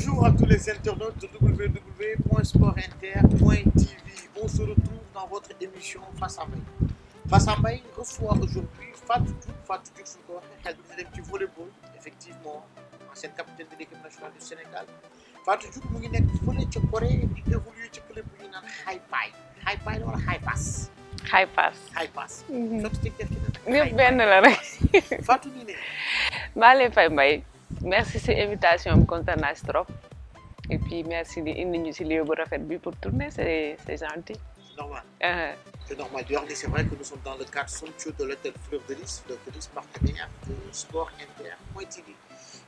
Bonjour à tous les internautes de www.sportinter.tv. On se retrouve dans votre émission Face à Mbaye. Face à Mbaye reçoit aujourd'hui Fatou Diouf su ko waxee xel bi dem ci volleyball effectivement ancienne capitaine de l'équipe nationale du Sénégal Fatou Diouf mu ngi nekk fële ca Corée di évoluer ci club bu ñu naan Haepai wala Haepas. Haepas. sotti ci def ci ñëpp benn la rek. Fatou ñu ne. maa lay fay Mbaye merci ci invitation am kontaan naa si trop et puis merci di indi ñu ci lieu bu rafet bi pour tourner c'est gentil. C'est normal. C'est normal. C'est vrai que nous sommes dans le cadre somptueux de l'hôtel Fleuve de Lys, partenaire de sportinter.tv.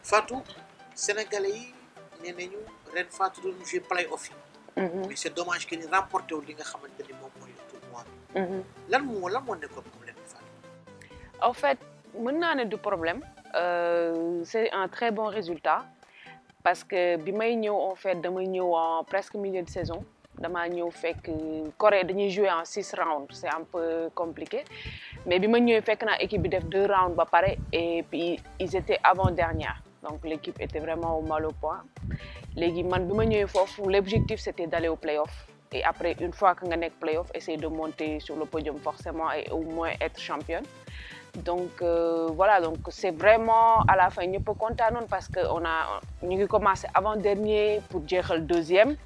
Fatou, Sénégalais yi nee nañu ren Fatou doon jouer play-off yi. Mais c'est dommage que ñu remporté wu li nga xamante ni moom mooy tournoi bi. lan moo nekkoon problème bi Fatou. En fait mën naa ne du problème c'est un très bon résultat parce que bi may ñëw en fait damay ñëw en presque milieu de saison. damaa ñëw fekk Corée dañuy jouer en 6 rounds c'est un peu compliqué mais bi ma ñëwee fekk naa équipe bi def 2 rounds ba pare et puis ils étaient avant-dernière donc l'équipe était vraiment au mal au point léegi man bi ma ñëwee foofu l'objectif c'était d'aller au play-off et après une fois que nga nekk play-off essayer de monter sur le podium forcément et au moins être championne donc voilà donc c'est vraiment à la fin ñëpp a kontaanoon parce que ñu ngi commencé avant-dernier pour jeexal deuxième.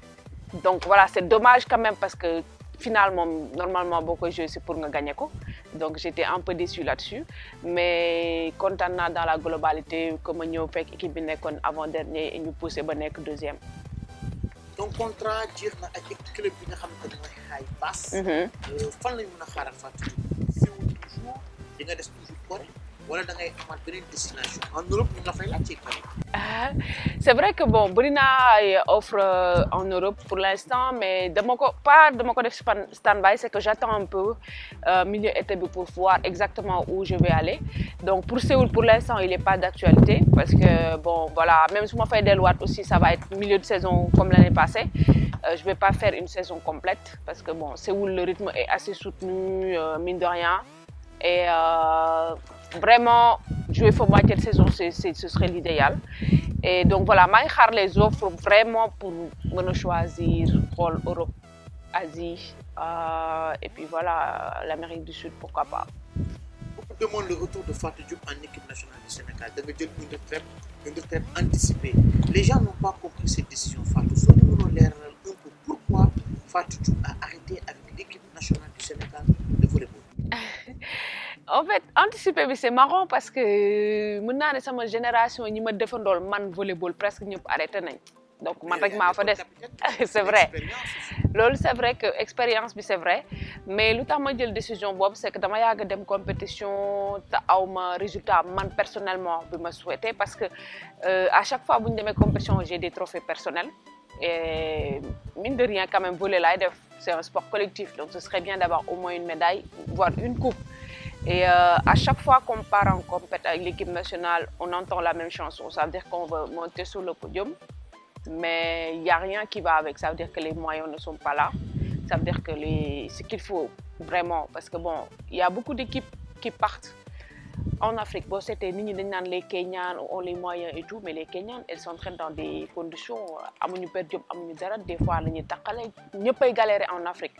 Donc voilà, c'est dommage quand même parce que finalement, normalement, beaucoup de jeux c'est pour gagner. Donc j'étais un peu déçue là-dessus. Mais content dans la globalité, comme nous fait équipe avant-dernier et nous pousser à deuxième. Ton contrat dire na ak club bi nga xamanteni moy Haepas. Fan lañu mëna xaaral Fatou si toujours di nga des toujours Corée wala da ngay amaat beneen destination en Europe ñu la fay laaj ci Corée. C'est vrai que bon bëri naa ay offre en Europe pour l'instant mais dama ko def stand-by c'est que j'attends un peu milieu été bi pour voir exactement où je vais aller donc pour Séoul pour l'instant il est pas d'actualité parce que bon voilà même si ma fay delluwaat aussi ça va être milieu de saison comme l'année passée je vais pas faire une saison complète parce que bon Séoul le rythme est assez soutenu mine de rien et vraiment jouer pour moitié de saison ce serait l'idéal et donc voilà maa ngi xaar les offres vraiment pour mën a choisir xool Europe Asie et puis voilà l'Amérique du Sud pourquoi pas. Beaucoup demandent le retour de Fatou Diouf en équipe nationale du Sénégal da nga jël une retraite anticipée les gens n'ont pas compris cette décision Fatou soo ñu mënoon leeral un peu pourquoi Fatou Diouf a arrêté avec l'équipe nationale du Sénégal de volleyball. En fait anticiper bi c'est marrant parce que mën naa ne sama génération ñi ma defandool man volleyball presque ñëpp arrêté nañ donc man rek maa fa des c'est vrai loolu c'est vrai que expérience bi c'est vrai mais lu tax ma jël décision boobu c'est que dama yàgg dem compétition te awma résultat man personnellement bi ma souhaité parce que à chaque fois bu ñu demee compétition j'ai des trophées personnels et mine de rien quand même volley laay def c'est un sport collectif donc ce serait bien d'avoir au moins une médaille voire une coupe. Et à chaque fois qu'on part en compétition avec l'équipe nationale, on entend la même chanson. Ça veut dire qu'on veut monter sur le podium, mais il n'y a rien qui va avec. Ça veut dire que les moyens ne sont pas là. Ça veut dire que ce qu'il faut vraiment, parce que bon, il y a beaucoup d'équipes qui partent en Afrique. Bon, c'était les Kenyans ont les moyens et tout, mais les Kenyans, elles s'entraînent dans des conditions, des fois, ils peuvent galérer en Afrique.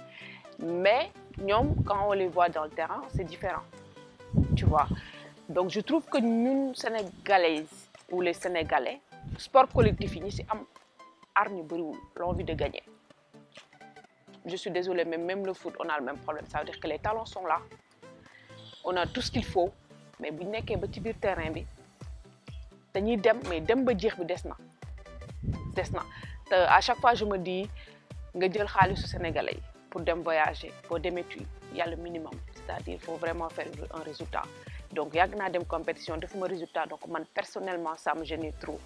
Mais quand on les voit dans le terrain, c'est différent, tu vois. Donc je trouve que nous, Sénégalaises ou les Sénégalais, sport collectif, c'est l'envie de gagner. Je suis désolée, mais même le foot, on a le même problème. Ça veut dire que les talents sont là, on a tout ce qu'il faut, mais si on est sur le terrain, à chaque fois, je me dis, nga jël xaalisu Sénégalais pour dem voyager pour dem études il y a le minimum c'est-à-dire il faut vraiment faire un résultat donc yàgg naa dem compétition defuma résultat donc man personnellement ça me gêne trop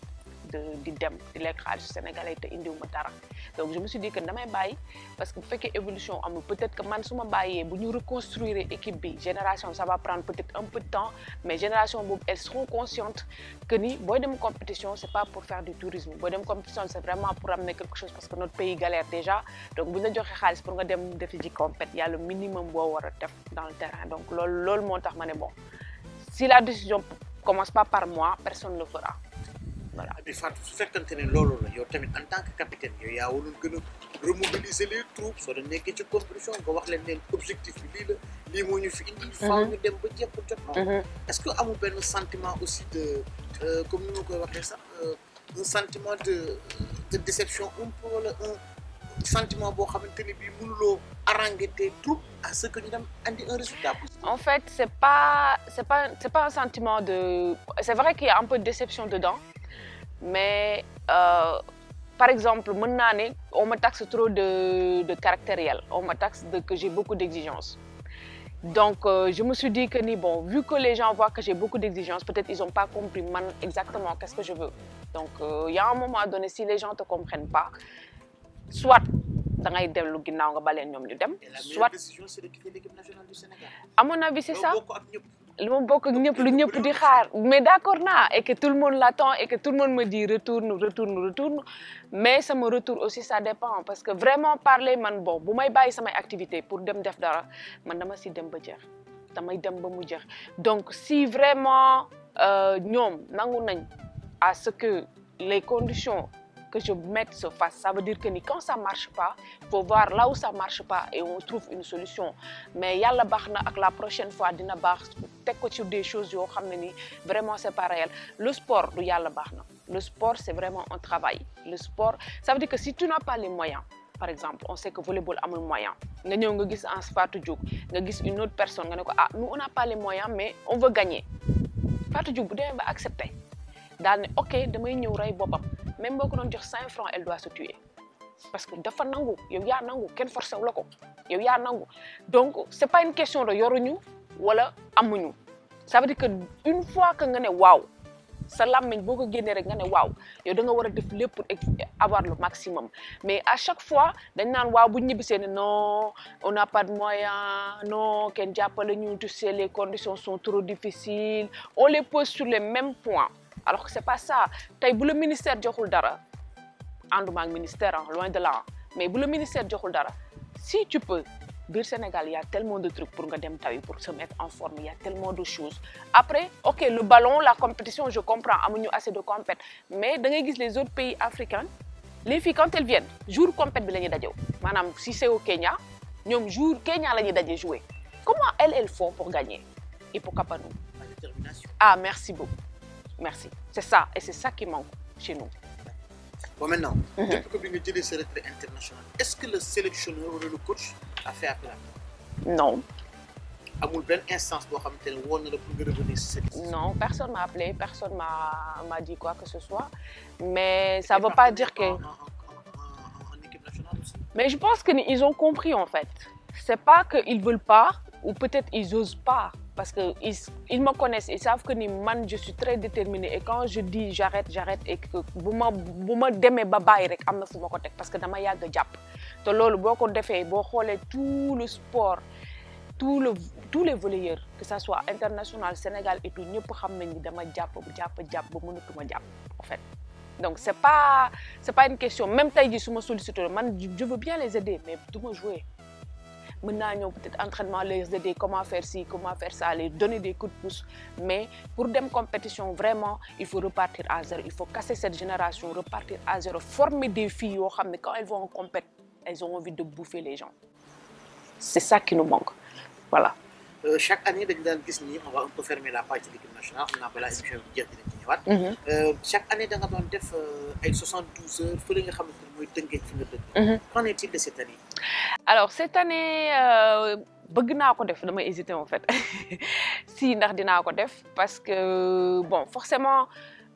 di dem di lekk xaalisu Sénégalais te indiwuma dara donc je me suis dit que damay bàyyi parce que bu fekkee évolution amul peut-être que man su ma bàyyee bu ñu reconstruire équipe bi génération ça va prendre peut-être un peu de temps mais génération boobu elles seront conscientes que ni booy dem compétition c'est pas pour faire du tourisme booy dem compétition c'est vraiment pour amener quelque chose parce que notre pays galère déjà donc bu ñu la joxee xaalis pour nga dem defi ji compét y a le minimum boo war a def dans le terrain donc loolu moo tax ma ne bon si la décision commence pas par moi personne ne le fera voilà. Et puis Fatou su fekkante ne loolu la yow tamit en tant que capitaine yow yaa waroon gën a remobiliser les troupes soo nekkee ci compétition nga wax leen ne objectif bi lii la lii moo ñu fi indi. faaw ñu dem ba jéem a jot noonu. est-ce que amul benn sentiment aussi de comme ni ma koy waxee sax un sentiment de déception un peu wala un sentiment boo xamante ni bii mënuloo haranguer tes troupes à ce que ñu dem andi un résultat positif. En fait, c'est pas un sentiment de. C'est vrai qu'il y a un peu de déception dedans, mais par exemple, on me taxe trop de caractériel, on me taxe que j'ai beaucoup d'exigences. Donc, je me suis dit que bon, vu que les gens voient que j'ai beaucoup d'exigences, peut-être ils n'ont pas compris exactement qu'est-ce que je veux. Donc, il y a un moment donné, si les gens ne te comprennent pas, soit da ngay dellu ginnaaw nga baleen ñoom ñu dem. Soit décision c'est de quitter l'équipe nationale du Sénégal. À mon avis, c'est ça. Lu ma bokk ak ñëpp lu ñëpp di xaar mais d'accord naa et que tout le monde l'attend et que tout le monde me dit retourne mais sama retour aussi ça dépend parce que vraiment parler man bon bu may bàyyi samay activité pour dem def dara man dama si dem ba jeex damay dem ba mu jeex donc si vraiment ñoom nangu nañ à ce que les conditions que je mette se fasse, ça veut dire que quand ça marche pas, faut voir là où ça marche pas et on trouve une solution. Mais yalla baxna ak la prochaine fois dina bax tek ko sur des choses yo xamné ni vraiment c'est pas réel. Le sport du yalla baxna. Le sport c'est vraiment un travail. Le sport, ça veut dire que si tu n'as pas les moyens, par exemple, on sait que volleyball amul moyen. Nga ñew nga gis en Fatou Diouk, nga gis une autre personne nga ne ko nous on n'a pas les moyens mais on veut gagner. Fatou Diouk bu demee ba accepter daal ne ok damay ñëw rey boppam même boo ko doon jox 5 francs elle doit se tuer parce que dafa nangu yow yaa nangu kenn forcé wu la ko yow yaa nangu donc c'est pas une question de yoruñu wala amuñu ça veut dire que une fois que nga ne waaw sa làmmiñ boo ko génnee rek nga ne waaw yow da nga war a def lépp pour avoir le maximum mais à chaque fois dañ naan waaw bu ñu ñibbisee ne non on n'a pas de moyens non kenn jàppale ñu tu sais les conditions sont trop difficiles on les pose sur les mêmes points. Alors que c'est pas ça. Tay bu le ministère joxul dara anduma ak ministère loin de là mais bu le ministère joxul dara si tu peux biir Sénégal il y a tellement de trucs pour nga dem tawi pour se mettre en forme il y a tellement de choses après OK le ballon la compétition je comprends amuñu assez de compét mais da ngay gis les autres pays africains les filles quand elles viennent jour compét bi lañuy dajew manam si c'est au Kenya ñom jour Kenya lañuy dajé jouer comment elles font pour gagner et pourquoi pas nous ah merci beaucoup. Merci. C'est ça. Et c'est ça qui manque chez nous. Bon, maintenant, depuis que vous avez ce retrait international, est-ce que le sélectionneur ou le coach a fait appel à vous? Non. Amul ben instance bo xamantene won na la pour revenir sur cette décision? Non, personne m'a appelé, personne m'a dit quoi que ce soit. Mais ça veut pas dire que en équipe nationale aussi. Mais je pense qu'ils ont compris en fait. C'est pas qu'ils veulent pas ou peut-être ils osent pas. Parce qu'ils me connaissent, ils savent que man, je suis très déterminée et quand je dis j'arrête et que bu ma demee ba bàyyi rek am na fu ma ko teg parce que dama yàgg jàpp te loolu boo ko defee boo xoolee tout le sport tous les volleyeurs que ça soit international Sénégal et tout ñëpp xam nañ ni dama jàpp ba mënatuma jàpp en fait donc c'est pas une question même tey jii su ma sollicité man je veux bien les aider mais du ma jouer. Maintenant, peut-être entraînement, les aider, comment faire ci, comment faire ça, les donner des coups de pouce. Mais pour des compétitions, vraiment, il faut repartir à zéro. Il faut casser cette génération, repartir à zéro. Former des filles, quand elles vont en compétition, elles ont envie de bouffer les gens. C'est ça qui nous manque. Voilà. Chaque année, on va un peu fermer la page de l'équipe nationale. On a la émission de chaque année, on a fait 72 heures. Il faut que qu'en est-il de cette année? Alors, cette année, je hésiter en fait. Si ndax dina ko def parce que bon, forcément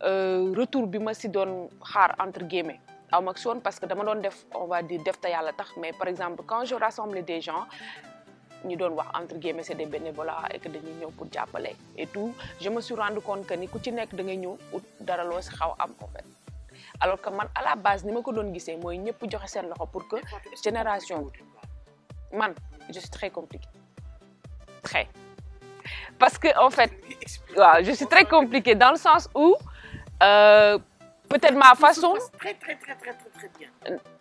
retour bi ma si doon xaar entre guillemets aw mak son parce que dama doon def on va dire def ta yalla tax mais par exemple quand je rassemble des gens ñu doon wax entre guillemets c'est des bénévolats et que dañuy ñëw pour jàppale et tout je me suis rendu compte que ni ku ci nekk da ngay ñëw ut dara loo si xaw am en fait alors que man à la base ni ma ko doon gisee mooy ñëpp joxe seen loxo pour que génération man je suis très compliquée très parce que en fait je suis très compliquée dans le sens où peut-être ma façon très bien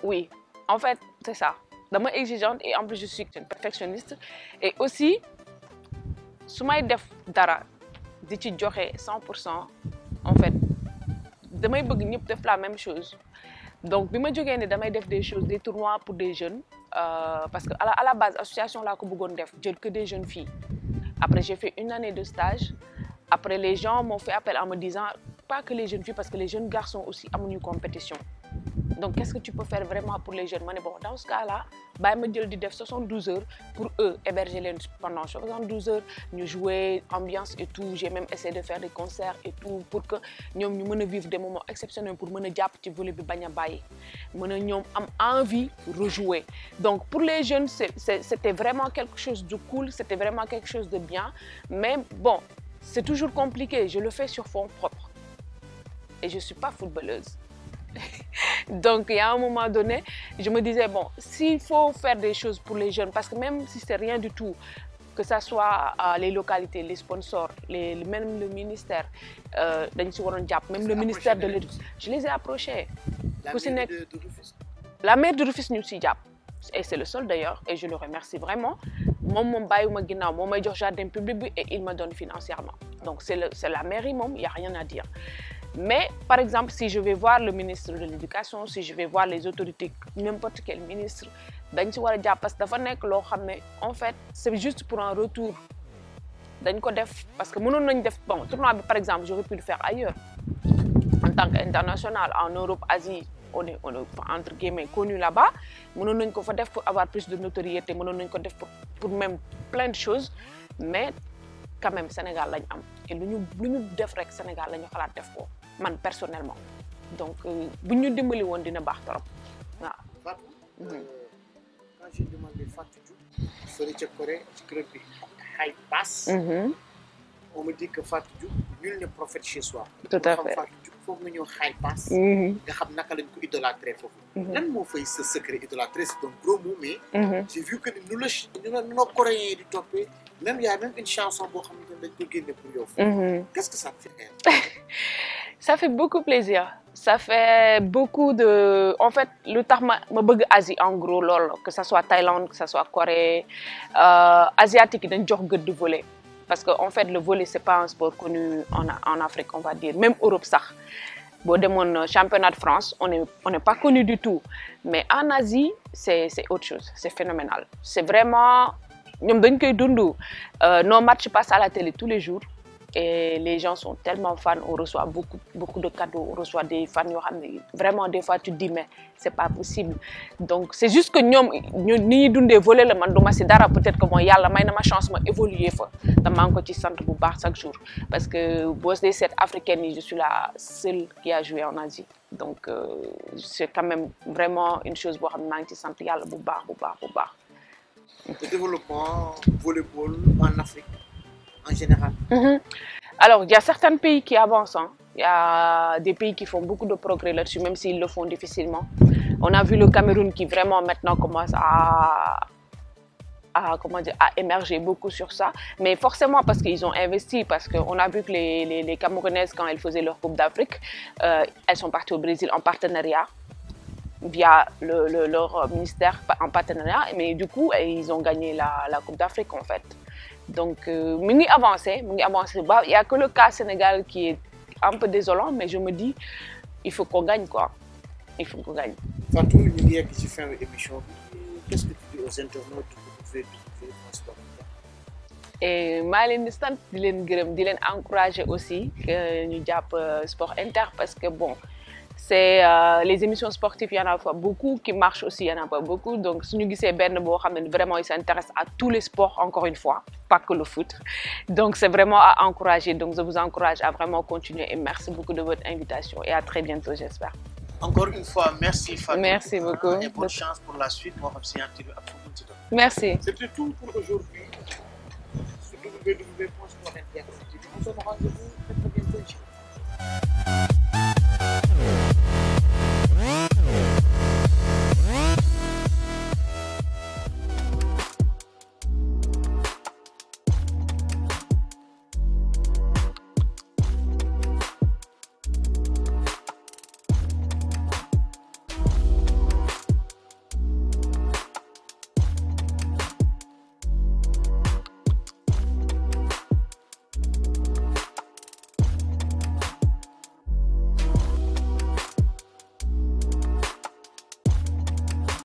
oui en fait c'est ça dama exigeante et en plus je suis une perfectionniste et aussi su may def dara di ci joxe 100% en fait damay bëgg ñëpp def la même chose donc bi ma jógee ne damay def des choses des tournois pour des jeunes parce que à la base association laa ko bëggoon def jël que des jeunes filles après j'ai fait une année de stage après les gens m'ont fait appel en me disant pas que les jeunes filles parce que les jeunes garçons aussi amuñu compétition donc qu'est-ce que tu peux faire vraiment pour les jeunes ma ne bon dans ce cas-là bàyyi ma jël di def 72 heures pour eux héberger leen pendant 72 heures ñu jouer ambiance et tout j'ai même essayé de faire des concerts et tout pour que ñoom ñu mën a vivre des moments exceptionnels pour mën a jàpp ci volley bi bañ a bàyyi mën a ñoom am envie rejouer donc pour les jeunes c'était vraiment quelque chose de cool c'était vraiment quelque chose de bien mais bon c'est toujours compliqué je le fais sur fonds propres et je suis pas footballeuse donc il y a un moment donné je me disais bon s'il faut faire des choses pour les jeunes parce que même si c'est rien du tout que ça soit les localités les sponsors même le ministère dañ ci waroon jàpp même le ministère de l'éducation je les ai approchés ku si nekk la maire de Rufisque ñu si jàpp et c'est le seul d'ailleurs et je le remercie vraiment moom bàyyiwuma ginnaaw moom may jox jardin public bi et il me donne financièrement donc c'est la mairie moom y a rien à dire. Mais par exemple si je vais voir le ministre de l'éducation si je vais voir les autorités n'importe quel ministre dañ ci war a jàpp parce que dafa nekk loo xam ne en fait c'est juste pour un retour dañ ko def parce que mënoon nañ def bon tournoi bi par exemple j'aurais pu le faire ailleurs en tant qu'international en Europe Asie on est entre guillemets connu là-bas mënoon nañ ko fa def pour avoir plus de notoriété mënoon nañ ko def pour même plein de choses mais quand même Sénégal lañ am et lu ñu def rek Sénégal la ñu xalaat def ko man personnellement donc bu ñu dimbali woon dina baax trop waaw. Quand j'ai demandé Fatou Diouf fële ca Corée ci club bi High Pass. On me dit que Fatou Diouf nul n'est prophète chez soi. Tout à fait Fatou Diouf foog nga ñëw High Pass. nga xam naka lañ ko idolâtrer foofu. lan moo fay sa secret idolâtrer c'est un gros mot mais. j'ai vu que nu la coréens yi di toppee. Même il y a même une chanson boo xam ne dañ ko génne pour yow. Qu'est-ce que ça te fait? Ça fait beaucoup plaisir. Ça fait beaucoup de en fait lu tax ma bëgg Asie en gros loolu que ça soit Thaïlande que ça soit Corée asiatique yi dañ jox gëdd volley parce que en fait le volley c'est pas un sport connu en Afrique on va dire même Europe sax boo demoon championnat de France on n'est pas connu du tout mais en Asie c'est autre chose c'est phénoménal c'est vraiment ñoom dañ koy dund nos matchs passent à la télé tous les jours et les gens sont tellement fans on reçoit beaucoup de cadeaux on reçoit des fans yoo xam ne vraiment des fois tu te dis mais c'est pas possible donc c'est juste que ñoom ni ñuy dundee volley la man duma si dara peut-être que mooy yàlla may na ma chance ma évoluer fa te maa ngi ko ci sant bu baax chaque jour parce que boo dee seet africaine yi je suis la seule qui a joué en Asie donc c'est quand même vraiment une chose boo xam ne maa ngi ci sant yàlla bu baax. Le développement volleyball en Afrique en général. Alors, il y a certains pays qui avancent. Il y a des pays qui font beaucoup de progrès là-dessus, même s'ils le font difficilement. On a vu le Cameroun qui vraiment maintenant commence à émerger beaucoup sur ça. Mais forcément parce qu'ils ont investi, parce qu'on a vu que les Camerounaises, quand elles faisaient leur Coupe d'Afrique, elles sont parties au Brésil en partenariat. Via leur ministère en partenariat, mais du coup, ils ont gagné la Coupe d'Afrique en fait. Donc, mu ngi avancé. Il n'y a que le cas Sénégal qui est un peu désolant, mais je me dis, il faut qu'on gagne quoi. Il faut qu'on gagne. Fatou, il y a qui fait une émission. Qu'est-ce que tu dis aux internautes pour faire du sport inter? Et maa leen di sant di leen gërëm di leen encourager aussi que ñu jàpp sport inter parce que bon. C'est les émissions sportives, il y en a pas beaucoup qui marchent aussi, il y en a pas beaucoup. Donc, si nous disons vraiment, ils s'intéressent à tous les sports, encore une fois, pas que le foot. Donc, c'est vraiment à encourager. Donc, je vous encourage à vraiment continuer et merci beaucoup de votre invitation et à très bientôt, j'espère. Encore une fois, merci Fatou. Merci beaucoup. Et bonne chance pour la suite. Merci. C'était tout pour aujourd'hui. Sur www.sportinter. On se rend rendez-vous très bientôt.